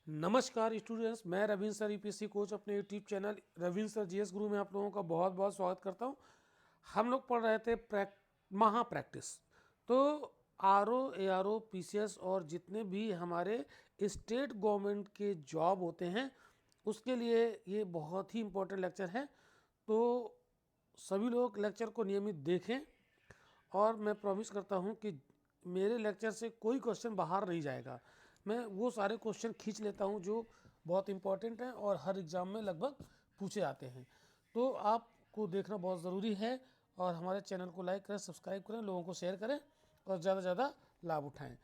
नमस्कार स्टूडेंट्स, मैं Ravindra sir UPSC coach अपने YouTube channel Ravindra sir GS गुरु में आप लोगों का बहुत बहुत स्वागत करता हूं। हम लोग पढ़ रहे थे महा प्रैक्टिस। तो आरओ एआरओ पीसीएस और जितने भी हमारे स्टेट गवर्नमेंट के जॉब होते हैं उसके लिए ये बहुत ही इम्पोर्टेंट लेक्चर है। तो सभी लोग लेक्चर को नियमित देखें और मैं प्रॉमिस करता हूं कि मेरे लेक्चर से कोई क्वेश्चन बाहर नहीं जाएगा। मैं वो सारे क्वेश्चन खींच लेता हूं जो बहुत इंपॉर्टेंट हैं और हर एग्ज़ाम में लगभग पूछे जाते हैं। तो आपको देखना बहुत ज़रूरी है और हमारे चैनल को लाइक करें, सब्सक्राइब करें, लोगों को शेयर करें और ज़्यादा से ज़्यादा लाभ उठाएं।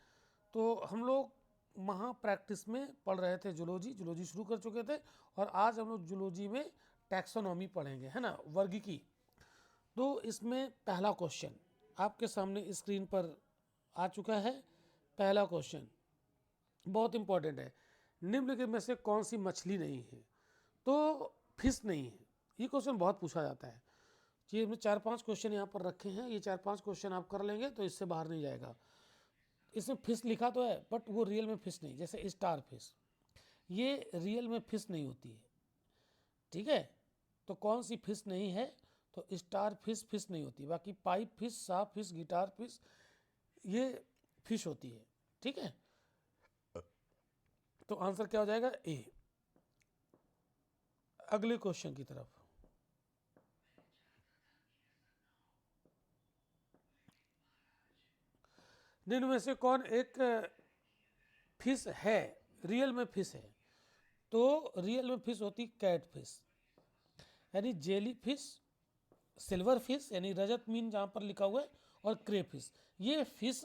तो हम लोग महा प्रैक्टिस में पढ़ रहे थे जूलॉजी शुरू कर चुके थे और आज हम लोग जूलॉजी में टैक्सोनॉमी पढ़ेंगे, है ना, वर्गीकी। तो इसमें पहला क्वेश्चन आपके सामने स्क्रीन पर आ चुका है। पहला क्वेश्चन बहुत इंपॉर्टेंट है। निम्नलिखित में से कौन सी मछली नहीं है? तो फिश नहीं है। ये क्वेश्चन बहुत पूछा जाता है। ये हमने 4-5 क्वेश्चन यहाँ पर रखे हैं, ये 4-5 क्वेश्चन आप कर लेंगे तो इससे बाहर नहीं जाएगा। इसमें फिश लिखा तो है बट वो रियल में फिश नहीं, जैसे स्टार फिश, ये रियल में फिश नहीं होती है। ठीक है, तो कौन सी फिश नहीं है? तो स्टार फिश नहीं होती। बाकी पाइप फिश, साफ फिश, गिटार फिश, ये फिश होती है। ठीक है, तो आंसर क्या हो जाएगा? ए। अगले क्वेश्चन की तरफ। निम्न में से कौन एक फिश है, रियल में फिश है? तो रियल में फिश होती कैट फिश, यानी जेली फिश, सिल्वर फिश यानी रजत मीन जहाँ पर लिखा हुआ है, और क्रे फिश, ये फिश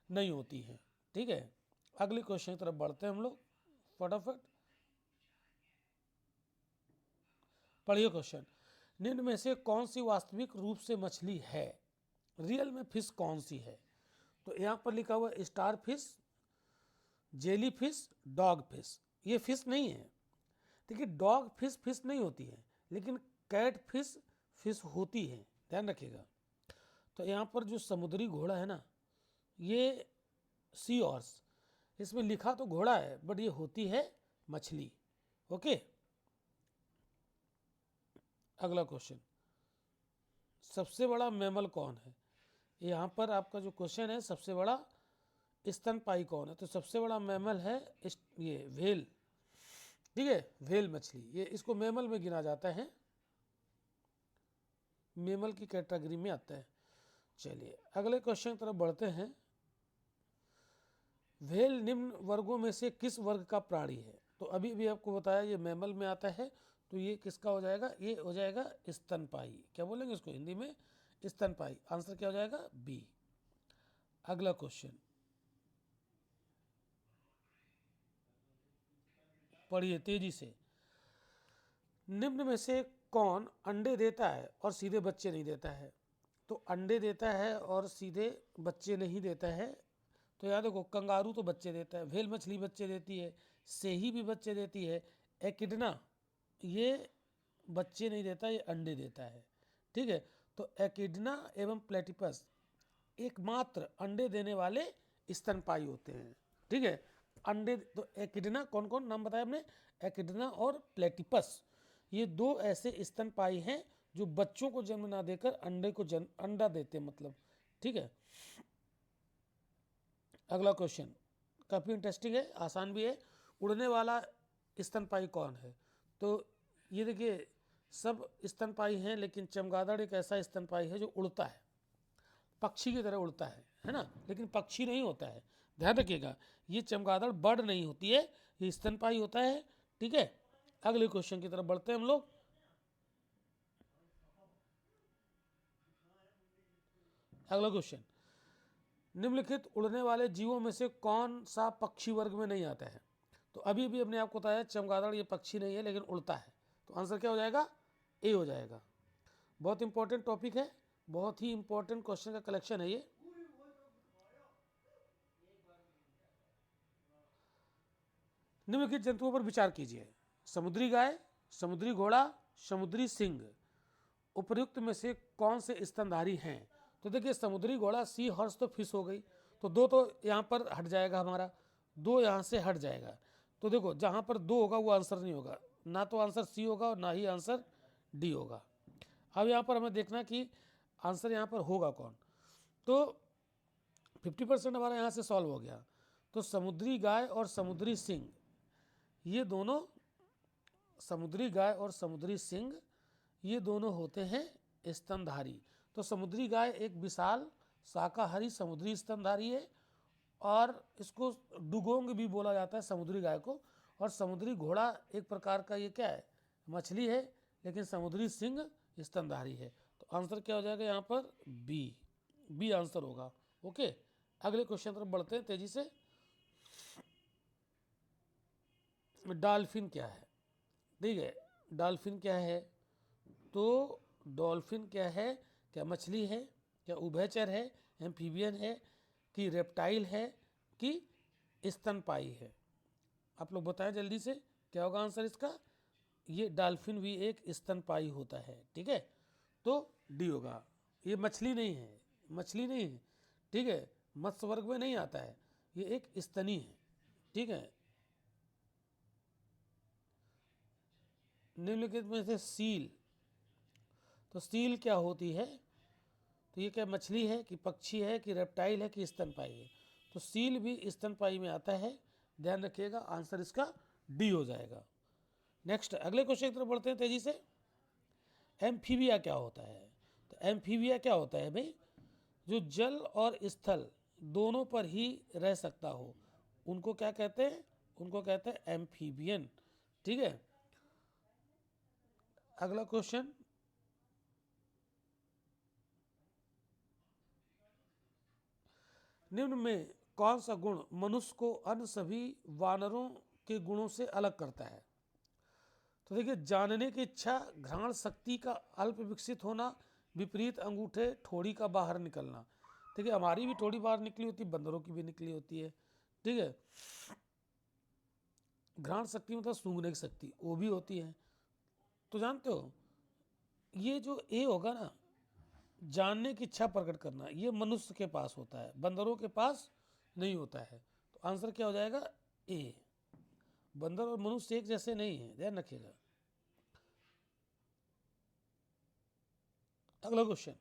नहीं होती है। ठीक है, अगले क्वेश्चन की तरफ बढ़ते हैं हम लोग फटाफट। पढ़िए क्वेश्चन। निम्न में से कौन सी वास्तविक रूप से मछली है? रियल में फिश कौन सी है? तो यहाँ पर लिखा हुआ है star fish, jelly fish, dog fish. ये फिश नहीं है। देखिए, डॉग फिश फिश नहीं होती है, लेकिन कैट फिश फिश होती है, ध्यान रखिएगा। तो यहाँ पर जो समुद्री घोड़ा है ना, ये सी हॉर्स, इसमें लिखा तो घोड़ा है बट ये होती है मछली। ओके, अगला क्वेश्चन। सबसे बड़ा मैमल कौन है? यहाँ पर आपका जो क्वेश्चन है, सबसे बड़ा स्तनपाई कौन है? तो सबसे बड़ा मैमल है ये व्हेल। ठीक है, व्हेल मछली, ये इसको मैमल में गिना जाता है, मैमल की कैटेगरी में आता है। चलिए अगले क्वेश्चन की तरफ बढ़ते हैं। व्हेल निम्न वर्गों में से किस वर्ग का प्राणी है? तो अभी भी आपको बताया ये मैमल में आता है, तो ये किसका हो जाएगा? ये हो जाएगा स्तनपाई। क्या बोलेंगे इसको हिंदी में? स्तनपाई। आंसर क्या हो जाएगा? बी। अगला क्वेश्चन पढ़िए तेजी से। निम्न में से कौन अंडे देता है और सीधे बच्चे नहीं देता है? तो अंडे देता है और सीधे बच्चे नहीं देता है। तो याद देखो, कंगारू तो बच्चे देता है, व्हेल मछली बच्चे देती है, सेही भी बच्चे देती है, एकिडना ये बच्चे नहीं देता, ये अंडे देता है। ठीक है, तो एकिडना एवं प्लेटिपस एकमात्र अंडे देने वाले स्तनपाई होते हैं। ठीक है, अंडे तो एकिडना, कौन कौन नाम बताया हमने? एकिडना और प्लेटिपस, ये दो ऐसे स्तनपाई हैं जो बच्चों को जन्म ना देकर अंडे को अंडा देते हैं, मतलब। ठीक है, अगला क्वेश्चन काफ़ी इंटरेस्टिंग है, आसान भी है। उड़ने वाला स्तनपाई कौन है? तो ये देखिए, सब स्तनपाई हैं लेकिन चमगादड़ एक ऐसा स्तनपाई है जो उड़ता है, पक्षी की तरह उड़ता है ना, लेकिन पक्षी नहीं होता है, ध्यान रखिएगा। ये चमगादड़ बर्ड नहीं होती है, ये स्तनपाई होता है। ठीक है, अगले क्वेश्चन की तरफ बढ़ते हैं हम लोग। अगला क्वेश्चन, निम्नलिखित उड़ने वाले जीवों में से कौन सा पक्षी वर्ग में नहीं आता है? तो अभी भी हमने आपको बताया चमगादड़ ये पक्षी नहीं है लेकिन उड़ता है, तो आंसर क्या हो जाएगा? ए हो जाएगा। बहुत इंपॉर्टेंट टॉपिक है, बहुत ही इंपॉर्टेंट क्वेश्चन का कलेक्शन है ये। निम्नलिखित जंतुओं पर विचार कीजिए। समुद्री गाय, समुद्री घोड़ा, समुद्री सिंह, उपर्युक्त में से कौन से स्तनधारी हैं? तो देखिए, समुद्री घोड़ा सी हॉर्स तो फिश हो गई, तो दो तो यहाँ पर हट जाएगा हमारा, दो यहाँ से हट जाएगा। तो देखो जहाँ पर 2 होगा वो आंसर नहीं होगा, ना तो आंसर सी होगा और ना ही आंसर डी होगा। अब यहाँ पर हमें देखना कि आंसर यहाँ पर होगा कौन। तो 50% हमारा यहाँ से सॉल्व हो गया। तो समुद्री गाय और समुद्री सिंह, ये दोनों, समुद्री गाय और समुद्री सिंह ये दोनों होते हैं स्तनधारी। तो समुद्री गाय एक विशाल शाकाहारी समुद्री स्तनधारी है, और इसको डुगोंग भी बोला जाता है समुद्री गाय को। और समुद्री घोड़ा एक प्रकार का ये क्या है, मछली है, लेकिन समुद्री सिंह स्तनधारी है। तो आंसर क्या हो जाएगा यहाँ पर, बी, बी आंसर होगा। ओके, अगले क्वेश्चन तरफ बढ़ते हैं तेजी से। डॉल्फिन क्या है, ठीक है, डॉल्फिन क्या है, तो डॉल्फिन क्या है, क्या मछली है, क्या उभयचर है, एम्फीबियन है, कि रेप्टाइल है, कि स्तनपायी है? आप लोग बताएं जल्दी से क्या होगा आंसर इसका। ये डॉल्फिन भी एक स्तनपायी होता है, ठीक है, तो डी होगा। ये मछली नहीं है, मछली नहीं है, ठीक है, मत्स्य वर्ग में नहीं आता है, ये एक स्तनी है, ठीक है। निम्नलिखित में से सील, तो सील क्या होती है, तो ये क्या मछली है कि पक्षी है कि रेप्टाइल है कि स्तनपायी है? तो सील भी स्तनपायी में आता है, ध्यान रखिएगा, आंसर इसका डी हो जाएगा। नेक्स्ट अगले क्वेश्चन की तरफ बढ़ते हैं तेजी से। एम्फीबिया क्या होता है? तो एम्फीबिया क्या होता है भाई, जो जल और स्थल दोनों पर ही रह सकता हो, उनको क्या कहते हैं, उनको कहते हैं एम्फीबियन, ठीक है। अगला क्वेश्चन, निम्न में कौन सा गुण मनुष्य को अन्य सभी वानरों के गुणों से अलग करता है? तो देखिए, जानने की इच्छा, घ्राण शक्ति का अल्प विकसित होना, विपरीत अंगूठे ठोड़ी का बाहर निकलना। देखिए, हमारी भी ठोड़ी बाहर निकली होती है, बंदरों की भी निकली होती है, ठीक है। घ्राण शक्ति मतलब सूंघने की शक्ति, वो भी होती है। तो जानते हो, ये जो ए होगा ना, जानने की इच्छा प्रकट करना, ये मनुष्य के पास होता है, बंदरों के पास नहीं होता है। तो आंसर क्या हो जाएगा, ए। बंदर और मनुष्य एक जैसे नहीं है, ध्यान रखिएगा। अगला क्वेश्चन,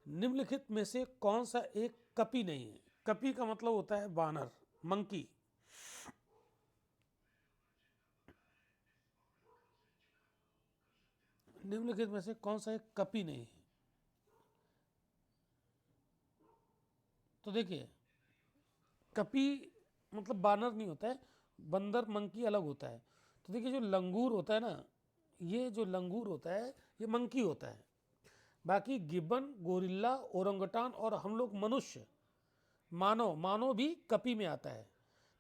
निम्नलिखित में से कौन सा एक कपी नहीं है? कपी का मतलब होता है बानर, मंकी। निम्नलिखित में से कौन सा एक कपी नहीं है? तो देखिए, कपी मतलब बानर नहीं होता है, बंदर मंकी अलग होता है। तो देखिए, जो लंगूर होता है ना, ये जो लंगूर होता है ये मंकी होता है। बाकी गिब्बन, गोरिल्ला, ओरंगटान और हम लोग मनुष्य, मानव, मानव भी कपी में आता है,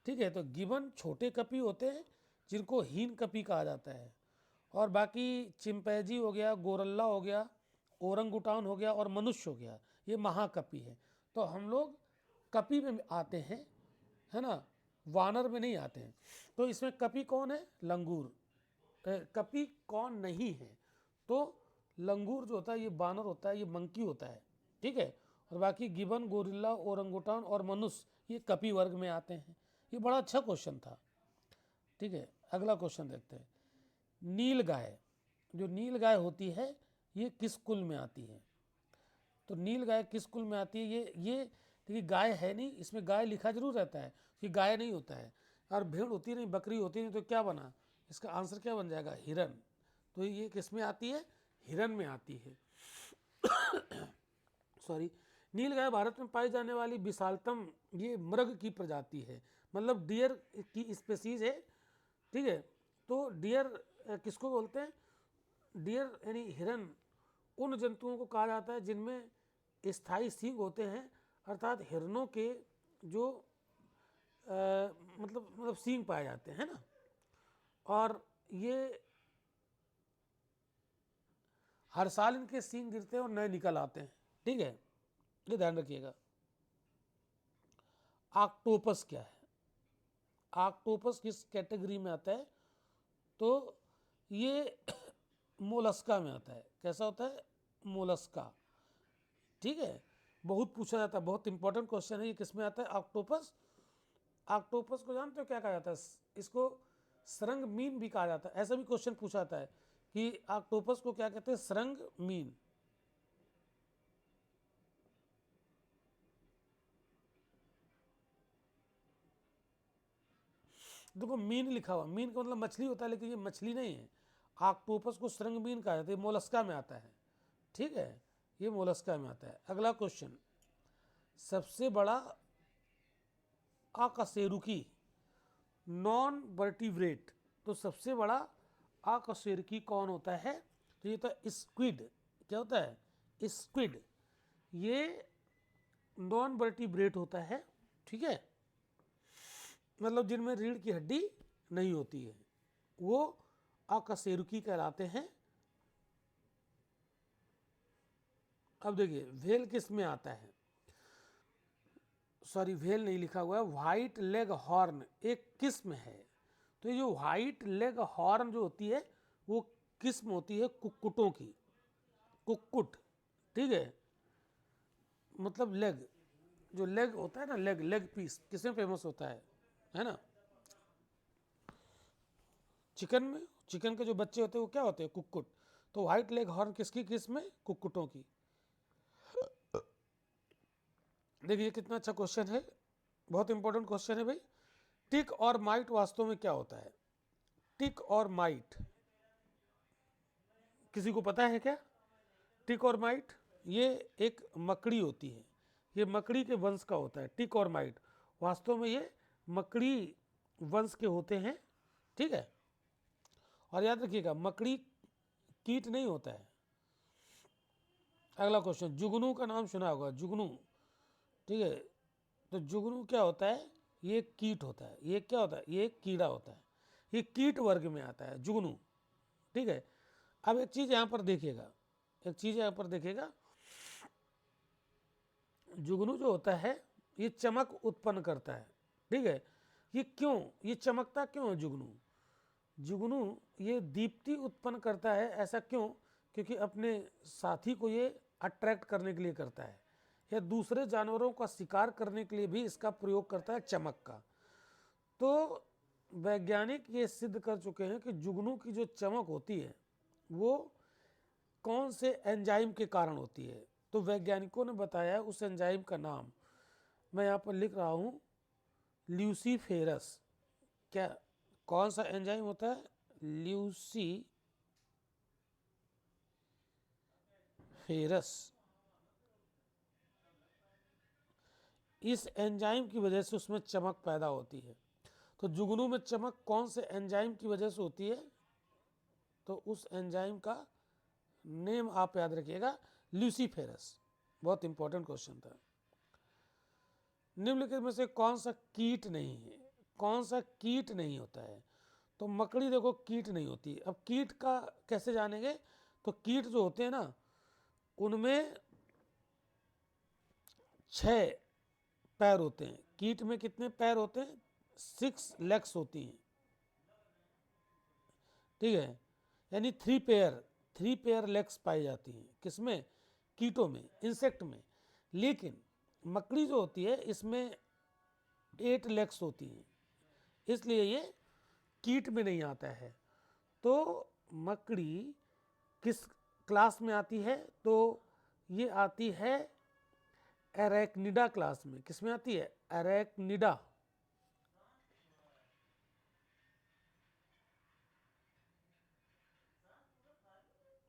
ठीक है। तो गिबन छोटे कपी होते हैं जिनको हीन कपी कहा जाता है, और बाकी चिंपैंजी हो गया, गोरल्ला हो गया, ओरंगुटान हो गया और मनुष्य हो गया, ये महाकपी है। तो हम लोग कपी में आते हैं, है ना, वानर में नहीं आते हैं। तो इसमें कपी कौन है, लंगूर। कपी कौन नहीं है, तो लंगूर जो होता है ये बानर होता है, ये मंकी होता है, ठीक है। और बाकी गिबन, गोरिल्ला, ओरंगुटान और मनुष्य ये कपी वर्ग में आते हैं। ये बड़ा अच्छा क्वेश्चन था, ठीक है। अगला क्वेश्चन देखते हैं। नील गाय, जो नील गाय होती है ये किस कुल में आती है? तो नील गाय किस कुल में आती है? ये देखिए, गाय है नहीं, इसमें गाय लिखा जरूर रहता है, कि गाय नहीं होता है। और भेड़ होती नहीं, बकरी होती नहीं, तो क्या बना, इसका आंसर क्या बन जाएगा, हिरन। तो ये किस में आती है, हिरन में आती है। सॉरी, नील गाय भारत में पाई जाने वाली विशालतम ये मृग की प्रजाति है, मतलब डियर की स्पेसीज है, ठीक है। तो डियर किसको बोलते हैं, डियर यानी हिरन उन जंतुओं को कहा जाता है जिनमें स्थायी सींग होते हैं, अर्थात हिरनों के जो मतलब सींग पाए जाते हैं ना, और ये हर साल इनके सींग गिरते हैं और नए निकल आते हैं, ठीक है, ये ध्यान रखिएगा। ऑक्टोपस क्या है? ऑक्टोपस किस कैटेगरी में आता है? तो ये मोलस्का में आता है। कैसा होता है, मोलस्का, ठीक है। बहुत पूछा जाता है, बहुत इंपॉर्टेंट क्वेश्चन है, ये किस में आता है, ऑक्टोपस ऑक्टोपस को जानते हो क्या कहा जाता है? इसको सरंग मीन भी कहा जाता है। ऐसा भी क्वेश्चन पूछा जाता है कि ऑक्टोपस को क्या कहते हैं? सरंग मीन। देखो मीन लिखा हुआ, मीन का मतलब मछली होता है, लेकिन ये मछली नहीं है। ऑक्टोपस को सरंग मीन कहा जाता है, मोलस्का में आता है। ठीक है, ये मोलस्का में आता है। अगला क्वेश्चन, सबसे बड़ा अकशेरुकी नॉन वर्टिब्रेट, तो सबसे बड़ा अकशेरुकी कौन होता है? तो ये होता है स्क्विड। क्या होता है? स्क्विड। ये नॉन वर्टिब्रेट होता है। ठीक है, मतलब जिनमें रीढ़ की हड्डी नहीं होती है, वो अकशेरुकी कहलाते हैं। अब देखिए व्हेल किस में आता है? सॉरी, व्हेल नहीं लिखा हुआ है, व्हाइट लेग हॉर्न एक किस्म है। तो ये जो व्हाइट लेग हॉर्न जो होती है, वो किस्म होती है कुक्कुटों की। कुक्कुट, ठीक है, मतलब लेग, जो लेग होता है ना, लेग लेग पीस किसमें फेमस होता है ना? चिकन में। चिकन के जो बच्चे होते हैं वो क्या होते हैं? कुक्कुट। तो व्हाइट लेग हॉर्न किसकी किस्म है? कुक्कुटों की। देखिए कितना अच्छा क्वेश्चन है, बहुत इंपॉर्टेंट क्वेश्चन है भाई। टिक और माइट वास्तव में क्या होता है? टिक और माइट किसी को पता है क्या? टिक और माइट ये एक मकड़ी होती है, ये मकड़ी के वंश का होता है। टिक और माइट वास्तव में ये मकड़ी वंश के होते हैं। ठीक है, और याद रखिएगा मकड़ी कीट नहीं होता है। अगला क्वेश्चन, जुगनू का नाम सुना होगा, जुगनू। ठीक है, तो जुगनू क्या होता है? ये कीट होता है। ये क्या होता है? ये कीड़ा होता है, ये कीट वर्ग में आता है जुगनू। ठीक है, अब एक चीज यहां पर देखिएगा, एक चीज यहां पर देखिएगा, जुगनू जो होता है ये चमक उत्पन्न करता है। ठीक है, ये क्यों, ये चमकता क्यों है जुगनू? जुगनू ये दीप्ति उत्पन्न करता है, ऐसा क्यों? क्योंकि अपने साथी को ये अट्रैक्ट करने के लिए करता है, या दूसरे जानवरों का शिकार करने के लिए भी इसका प्रयोग करता है, चमक का। तो वैज्ञानिक ये सिद्ध कर चुके हैं कि जुगनू की जो चमक होती है वो कौन से एंजाइम के कारण होती है। तो वैज्ञानिकों ने बताया उस एंजाइम का नाम मैं यहाँ पर लिख रहा हूँ, ल्यूसीफेरस। क्या, कौन सा एंजाइम होता है? ल्यूसीफेरस। इस एंजाइम की वजह से उसमें चमक पैदा होती है। तो जुगनू में चमक कौन से एंजाइम की वजह से होती है? तो उस एंजाइम का नेम आप याद रखिएगा, ल्यूसीफेरस। बहुत इंपॉर्टेंट क्वेश्चन था। निम्नलिखित में से कौन सा कीट नहीं है? कौन सा कीट नहीं होता है? तो मकड़ी देखो कीट नहीं होती। अब कीट का कैसे जानेंगे? तो कीट जो होते हैं ना, उनमें 6 पैर होते हैं। कीट में कितने पैर होते हैं? 6 लेग्स होती हैं। ठीक है, यानी 3 पेयर लेग्स पाई जाती हैं। किसमें? कीटों में, इंसेक्ट में। लेकिन मकड़ी जो होती है इसमें 8 लेग्स होती हैं, इसलिए ये कीट में नहीं आता है। तो मकड़ी किस क्लास में आती है? तो ये आती है एरेक्निडा क्लास में। किस में आती है? एरेक्निडा।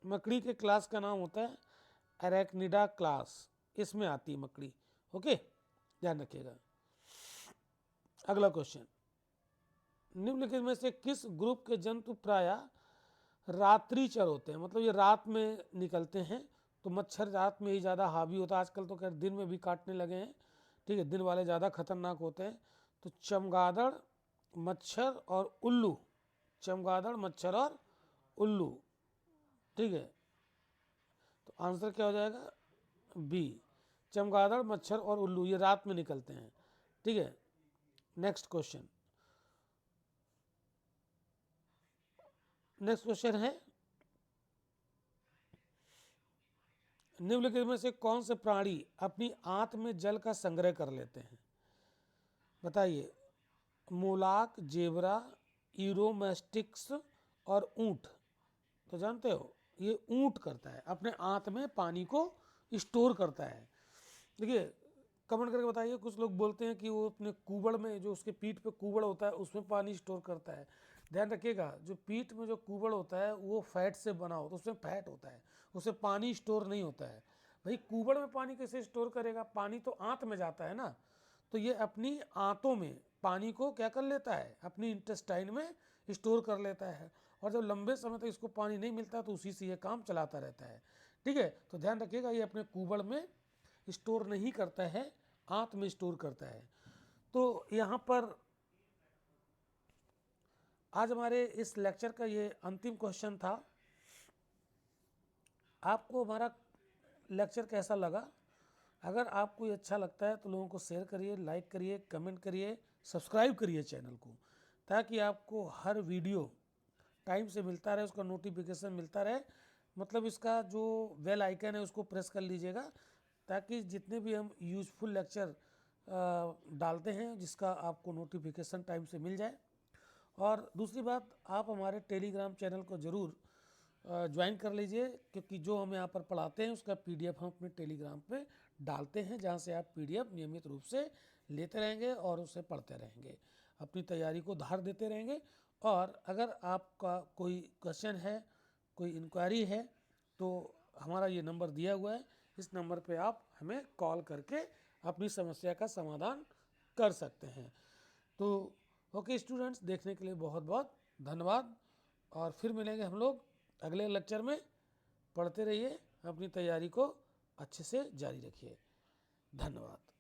मकड़ी के क्लास का नाम होता है एरेक्निडा क्लास, इसमें आती है मकड़ी। ओके, ध्यान रखिएगा। अगला क्वेश्चन, निम्नलिखित में से किस ग्रुप के जंतु प्रायः रात्रिचर होते हैं? मतलब ये रात में निकलते हैं। तो मच्छर रात में ही ज़्यादा हावी होता है। आजकल तो खैर दिन में भी काटने लगे हैं। ठीक है, दिन वाले ज़्यादा खतरनाक होते हैं। तो चमगादड़, मच्छर और उल्लू। चमगादड़, मच्छर और उल्लू। ठीक है, तो आंसर क्या हो जाएगा? बी, चमगादड़, मच्छर और उल्लू ये रात में निकलते हैं। ठीक है, नेक्स्ट क्वेश्चन। नेक्स्ट क्वेश्चन है, निम्नलिखित में से कौन से प्राणी अपनी आंत में जल का संग्रह कर लेते हैं? बताइए। मोलाक, जेबरा, यूरोमेस्टिक्स और ऊंट। तो जानते हो ये ऊंट करता है, अपने आंत में पानी को स्टोर करता है। देखिए कमेंट करके बताइए, कुछ लोग बोलते हैं कि वो अपने कुबड़ में, जो उसके पीठ पे कुबड़ होता है उसमें पानी स्टोर करता है। ध्यान रखिएगा, जो पीठ में जो कुबड़ होता है वो फैट से बना होता है, उसमें फैट होता है, उससे पानी स्टोर नहीं होता है। भाई कुबड़ में पानी कैसे स्टोर करेगा, पानी तो आंत में जाता है ना। तो ये अपनी आंतों में पानी को क्या कर लेता है, अपनी इंटेस्टाइन में स्टोर कर लेता है, और जब लंबे समय तक इसको पानी नहीं मिलता तो उसी से ये काम चलाता रहता है। ठीक है, तो ध्यान रखिएगा ये अपने कुबड़ में स्टोर नहीं करता है, आंत में स्टोर करता है। तो यहाँ पर आज हमारे इस लेक्चर का ये अंतिम क्वेश्चन था। आपको हमारा लेक्चर कैसा लगा? अगर आपको ये अच्छा लगता है तो लोगों को शेयर करिए, लाइक करिए, कमेंट करिए, सब्सक्राइब करिए चैनल को, ताकि आपको हर वीडियो टाइम से मिलता रहे, उसका नोटिफिकेशन मिलता रहे। मतलब इसका जो बेल आइकन है उसको प्रेस कर लीजिएगा, ताकि जितने भी हम यूजफुल लेक्चर डालते हैं जिसका आपको नोटिफिकेशन टाइम से मिल जाए। और दूसरी बात, आप हमारे टेलीग्राम चैनल को ज़रूर ज्वाइन कर लीजिए, क्योंकि जो हम यहाँ पर पढ़ाते हैं उसका पीडीएफ हम अपने टेलीग्राम पे डालते हैं, जहाँ से आप पीडीएफ नियमित रूप से लेते रहेंगे और उसे पढ़ते रहेंगे, अपनी तैयारी को धार देते रहेंगे। और अगर आपका कोई क्वेश्चन है, कोई इंक्वायरी है, तो हमारा ये नंबर दिया हुआ है, इस नंबर पे आप हमें कॉल करके अपनी समस्या का समाधान कर सकते हैं। तो ओके स्टूडेंट्स, देखने के लिए बहुत बहुत धन्यवाद, और फिर मिलेंगे हम लोग अगले लेक्चर में। पढ़ते रहिए, अपनी तैयारी को अच्छे से जारी रखिए। धन्यवाद।